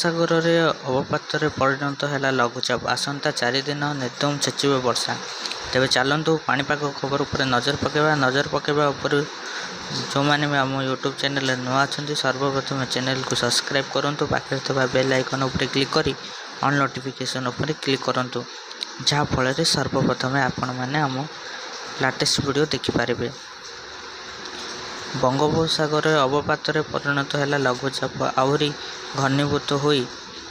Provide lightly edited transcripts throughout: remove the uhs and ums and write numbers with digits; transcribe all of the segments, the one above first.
ବଙ୍ଗୋପସାଗରରେ ଅବପାତରେ ପରିଣତ ହେଲା ଲଘୁଚାପ। ଆସନ୍ତା 4 ଦିନ ନିର୍ଦ୍ଧୁମ ଛେଚିବ ବର୍ଷା। ତେବେ ଚାଲନ୍ତୁ ପାଣିପାଗ ଖବର ଉପରେ ନଜର ପକାଇବା ଉପରେ ଯେଉଁମାନେ ବି ଆମ ୟୁଟ୍ୟୁବ୍ ଚ୍ୟାନେଲରେ ନୂଆ ଅଛନ୍ତି ସର୍ବପ୍ରଥମେ ଚ୍ୟାନେଲକୁ ସବସ୍କ୍ରାଇବ୍ କରନ୍ତୁ। ପାଖରେ ଥିବା ବେଲ୍ ଆଇକନ୍ ଉପରେ କ୍ଲିକ୍ କରି ଅଲ୍ ନୋଟିଫିକେସନ୍ ଉପରେ କ୍ଲିକ୍ କରନ୍ତୁ, ଯାହାଫଳରେ ସର୍ବପ୍ରଥମେ ଆପଣମାନେ ଆମ ଲାଟେଷ୍ଟ ଭିଡ଼ିଓ ଦେଖିପାରିବେ। ବଙ୍ଗୋପସାଗରରେ ଅବପାତରେ ପରିଣତ ହେଲା ଲଘୁଚାପ ଆହୁରି ଘନୀଭୂତ ହୋଇ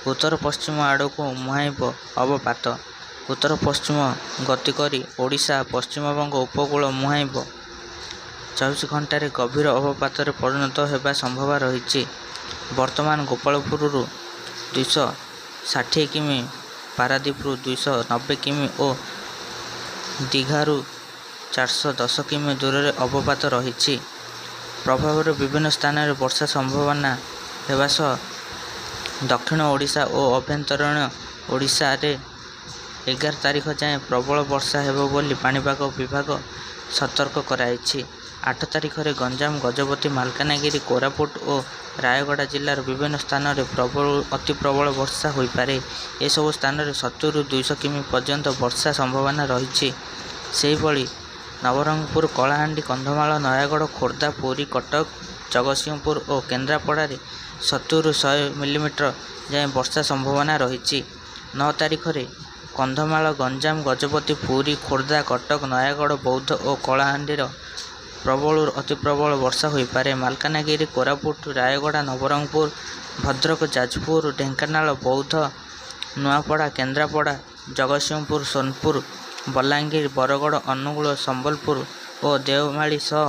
ଉତ୍ତର ପଶ୍ଚିମ ଆଡ଼କୁ ମୁହାଁଇବ। ଅବପାତ ଉତ୍ତର ପଶ୍ଚିମ ଗତି କରି ଓଡ଼ିଶା ପଶ୍ଚିମବଙ୍ଗ ଉପକୂଳ ମୁହାଁଇବ। 24 ଘଣ୍ଟାରେ ଗଭୀର ଅବପାତରେ ପରିଣତ ହେବା ସମ୍ଭାବନା ରହିଛି। ବର୍ତ୍ତମାନ ଗୋପାଳପୁରରୁ 260 କିମି, ପାରାଦୀପରୁ 290 କିମି ଓ ଦୀଘାରୁ 410 କିମି ଦୂରରେ ଅବପାତ ରହିଛି। ପ୍ରଭାବରେ ବିଭିନ୍ନ ସ୍ଥାନରେ ବର୍ଷା ସମ୍ଭାବନା ହେବା ସହ ଦକ୍ଷିଣ ଓଡ଼ିଶା ଓ ଆଭ୍ୟନ୍ତରୀଣ ଓଡ଼ିଶାରେ 11 ତାରିଖ ଯାଏଁ ପ୍ରବଳ ବର୍ଷା ହେବ ବୋଲି ପାଣିପାଗ ବିଭାଗ ସତର୍କ କରାଇଛି। 8 ତାରିଖରେ ଗଞ୍ଜାମ, ଗଜପତି, ମାଲକାନଗିରି, କୋରାପୁଟ ଓ ରାୟଗଡ଼ା ଜିଲ୍ଲାର ବିଭିନ୍ନ ସ୍ଥାନରେ ପ୍ରବଳରୁ ଅତି ପ୍ରବଳ ବର୍ଷା ହୋଇପାରେ। ଏସବୁ ସ୍ଥାନରେ 70ରୁ 200 କିମି ପର୍ଯ୍ୟନ୍ତ ବର୍ଷା ସମ୍ଭାବନା ରହିଛି। ସେହିଭଳି ନବରଙ୍ଗପୁର, କଳାହାଣ୍ଡି, କନ୍ଧମାଳ, ନୟାଗଡ଼, ଖୋର୍ଦ୍ଧା, ପୁରୀ, କଟକ, ଜଗତସିଂହପୁର ଓ କେନ୍ଦ୍ରାପଡ଼ାରେ 70ରୁ 100 ମିଲିମିଟର ଯାଏଁ ବର୍ଷା ସମ୍ଭାବନା ରହିଛି। 9 ତାରିଖରେ କନ୍ଧମାଳ, ଗଞ୍ଜାମ, ଗଜପତି, ପୁରୀ, ଖୋର୍ଦ୍ଧା, କଟକ, ନୟାଗଡ଼, ବୌଦ୍ଧ ଓ କଳାହାଣ୍ଡିର ପ୍ରବଳରୁ ଅତି ପ୍ରବଳ ବର୍ଷା ହୋଇପାରେ। ମାଲକାନଗିରି, କୋରାପୁଟ, ରାୟଗଡ଼ା, ନବରଙ୍ଗପୁର, ଭଦ୍ରକ, ଯାଜପୁର, ଢେଙ୍କାନାଳ, ବୌଦ୍ଧ, ନୂଆପଡ଼ା, କେନ୍ଦ୍ରାପଡ଼ା, ଜଗତସିଂହପୁର, ସୋନପୁର, ବଲାଙ୍ଗୀର, ବରଗଡ଼, ଅନୁଗୁଳ, ସମ୍ବଲପୁର ଓ ଦେଓମାଳି ସହ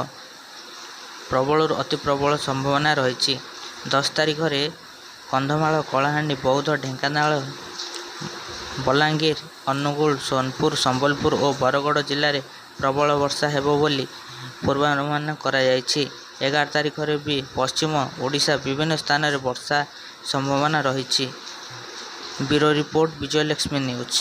ପ୍ରବଳରୁ ଅତି ପ୍ରବଳ ସମ୍ଭାବନା ରହିଛି। 10 ତାରିଖରେ କନ୍ଧମାଳ, କଳାହାଣ୍ଡି, ବୌଦ୍ଧ, ଢେଙ୍କାନାଳ, ବଲାଙ୍ଗୀର, ଅନୁଗୁଳ, ସୋନପୁର, ସମ୍ବଲପୁର ଓ ବରଗଡ଼ ଜିଲ୍ଲାରେ ପ୍ରବଳ ବର୍ଷା ହେବ ବୋଲି ପୂର୍ବାନୁମାନ କରାଯାଇଛି। 11 ତାରିଖରେ ବି ପଶ୍ଚିମ ଓଡ଼ିଶା ବିଭିନ୍ନ ସ୍ଥାନରେ ବର୍ଷା ସମ୍ଭାବନା ରହିଛି। Bureau report, Vijayalakshmi news.